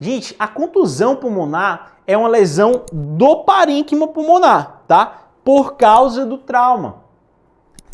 Gente, a contusão pulmonar é uma lesão do parênquima pulmonar, tá? Por causa do trauma.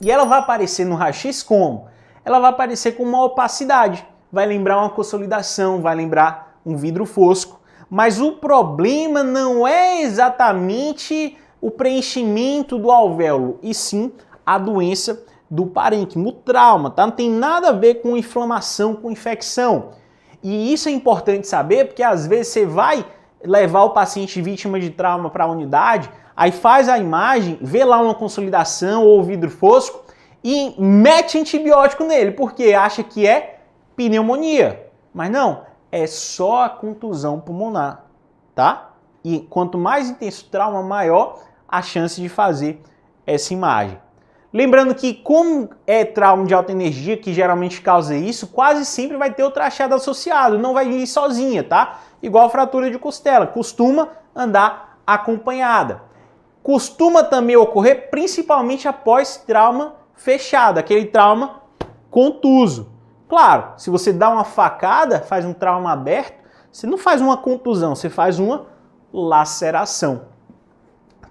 E ela vai aparecer no raio-x como? Ela vai aparecer com uma opacidade. Vai lembrar uma consolidação, vai lembrar um vidro fosco. Mas o problema não é exatamente o preenchimento do alvéolo, e sim a doença do parênquima, o trauma, tá? Não tem nada a ver com inflamação, com infecção. E isso é importante saber, porque às vezes você vai levar o paciente vítima de trauma para a unidade, aí faz a imagem, vê lá uma consolidação ou vidro fosco e mete antibiótico nele, porque acha que é pneumonia. Mas não, é só a contusão pulmonar, tá? E quanto mais intenso o trauma, maior a chance de fazer essa imagem. Lembrando que, como é trauma de alta energia, que geralmente causa isso, quase sempre vai ter o tracheado associado, não vai vir sozinha, tá? Igual a fratura de costela, costuma andar acompanhada. Costuma também ocorrer principalmente após trauma fechado, aquele trauma contuso. Claro, se você dá uma facada, faz um trauma aberto, você não faz uma contusão, você faz uma laceração.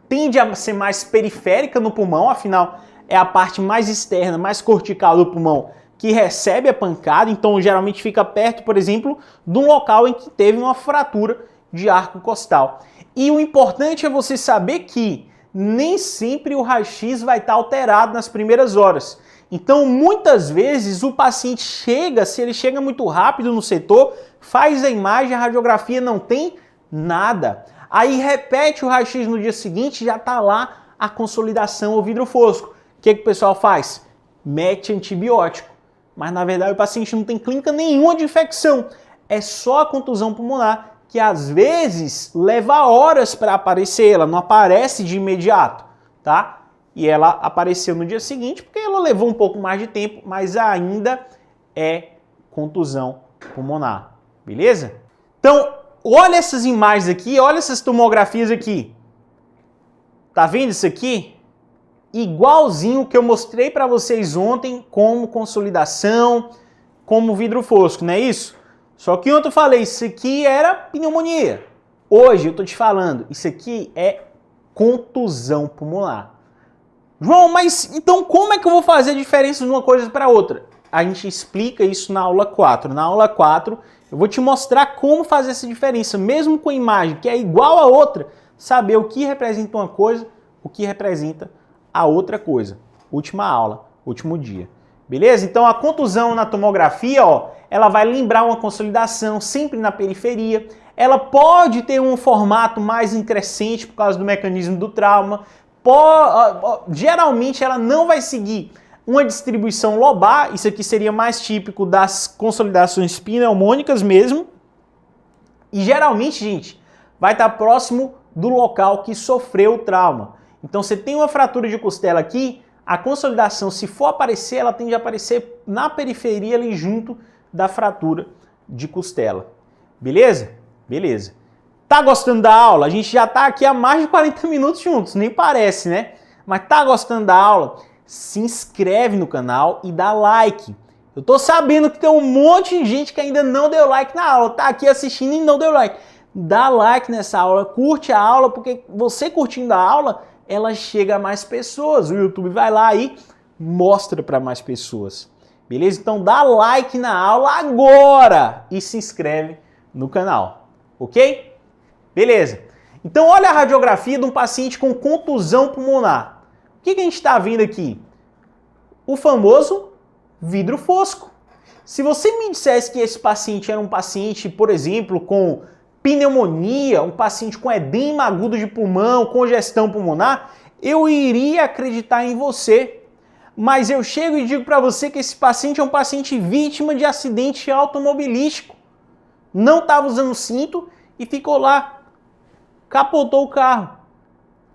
Tende a ser mais periférica no pulmão, afinal é a parte mais externa, mais cortical do pulmão que recebe a pancada, então geralmente fica perto, por exemplo, de um local em que teve uma fratura de arco costal. E o importante é você saber que nem sempre o raio-x vai estar alterado nas primeiras horas. Então, muitas vezes, o paciente chega, se ele chega muito rápido no setor, faz a imagem, a radiografia não tem nada. Aí repete o raio-x no dia seguinte, já está lá a consolidação ou vidro fosco. O que o pessoal faz? Mete antibiótico. Mas, na verdade, o paciente não tem clínica nenhuma de infecção. É só a contusão pulmonar, que às vezes leva horas para aparecer, ela não aparece de imediato, tá? E ela apareceu no dia seguinte porque ela levou um pouco mais de tempo, mas ainda é contusão pulmonar, beleza? Então, olha essas imagens aqui, olha essas tomografias aqui. Tá vendo isso aqui? Igualzinho que eu mostrei para vocês ontem, como consolidação, como vidro fosco, não é isso? Só que ontem eu falei, isso aqui era pneumonia. Hoje eu tô te falando, isso aqui é contusão pulmonar. João, mas então como é que eu vou fazer a diferença de uma coisa para outra? A gente explica isso na aula 4. Na aula 4 eu vou te mostrar como fazer essa diferença, mesmo com a imagem que é igual a outra, saber o que representa uma coisa, o que representa a outra coisa. Última aula, último dia. Beleza? Então a contusão na tomografia, ó, ela vai lembrar uma consolidação sempre na periferia. Ela pode ter um formato mais increscente por causa do mecanismo do trauma. Geralmente ela não vai seguir uma distribuição lobar. Isso aqui seria mais típico das consolidações pneumônicas mesmo. E geralmente, gente, vai estar próximo do local que sofreu o trauma. Então você tem uma fratura de costela aqui, a consolidação, se for aparecer, ela tende a aparecer na periferia ali junto da fratura de costela. Beleza? Beleza. Tá gostando da aula? A gente já tá aqui há mais de 40 minutos juntos, nem parece, né? Mas tá gostando da aula? Se inscreve no canal e dá like. Eu tô sabendo que tem um monte de gente que ainda não deu like na aula, tá aqui assistindo e não deu like. Dá like nessa aula, curte a aula, porque você curtindo a aula, ela chega a mais pessoas. O YouTube vai lá e mostra para mais pessoas. Beleza? Então dá like na aula agora e se inscreve no canal. Ok? Beleza. Então olha a radiografia de um paciente com contusão pulmonar. O que a gente está vendo aqui? O famoso vidro fosco. Se você me dissesse que esse paciente era um paciente, por exemplo, com pneumonia, um paciente com edema agudo de pulmão, congestão pulmonar, eu iria acreditar em você. Mas eu chego e digo para você que esse paciente é um paciente vítima de acidente automobilístico. Não estava usando cinto e ficou lá, capotou o carro.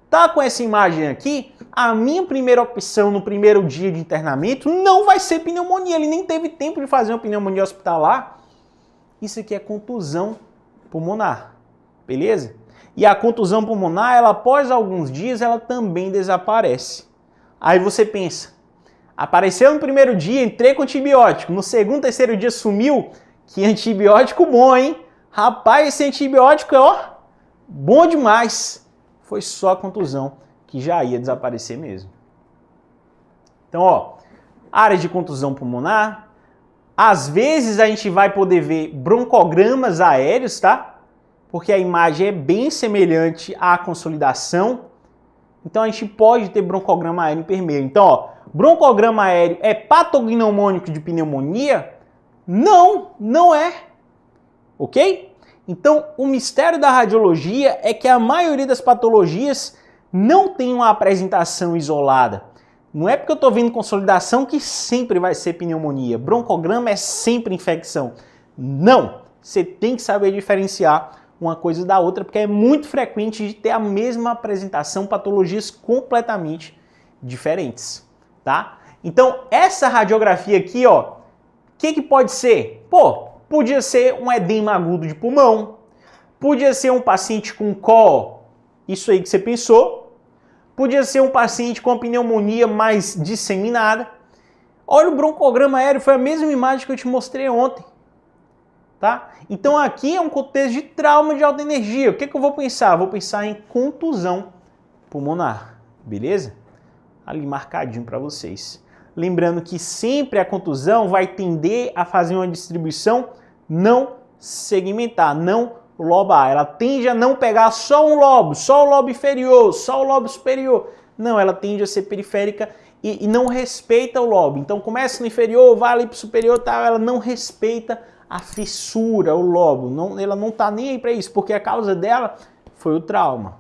Tá com essa imagem aqui? A minha primeira opção no primeiro dia de internamento não vai ser pneumonia. Ele nem teve tempo de fazer uma pneumonia hospitalar. Isso aqui é contusão pulmonar, beleza? E a contusão pulmonar, ela após alguns dias, ela também desaparece. Aí você pensa, apareceu no primeiro dia, entrei com antibiótico, no segundo, terceiro dia sumiu, que antibiótico bom, hein? Rapaz, esse antibiótico é, ó, bom demais. Foi só a contusão que já ia desaparecer mesmo. Então, ó, área de contusão pulmonar. Às vezes a gente vai poder ver broncogramas aéreos, tá? Porque a imagem é bem semelhante à consolidação. Então a gente pode ter broncograma aéreo em enfermeiro. Então, ó, broncograma aéreo é patognomônico de pneumonia? Não, não é. Ok? Então, o mistério da radiologia é que a maioria das patologias não tem uma apresentação isolada. Não é porque eu estou vendo consolidação que sempre vai ser pneumonia. Broncograma é sempre infecção. Não! Você tem que saber diferenciar uma coisa da outra, porque é muito frequente de ter a mesma apresentação, patologias completamente diferentes, tá? Então, essa radiografia aqui, ó, o que pode ser? Pô, podia ser um edema agudo de pulmão, podia ser um paciente com CO, isso aí que você pensou, podia ser um paciente com pneumonia mais disseminada. Olha o broncograma aéreo, foi a mesma imagem que eu te mostrei ontem. Tá? Então aqui é um contexto de trauma de alta energia. O que eu vou pensar? Vou pensar em contusão pulmonar, beleza? Ali marcadinho para vocês. Lembrando que sempre a contusão vai tender a fazer uma distribuição não segmentar, não lobar. Ela tende a não pegar só um lobo, só o lobo inferior, só o lobo superior. Não, ela tende a ser periférica e não respeita o lobo. Então começa no inferior, vai ali para o superior, tá? Ela não respeita a fissura, o lobo. Não, ela não está nem aí para isso, porque a causa dela foi o trauma.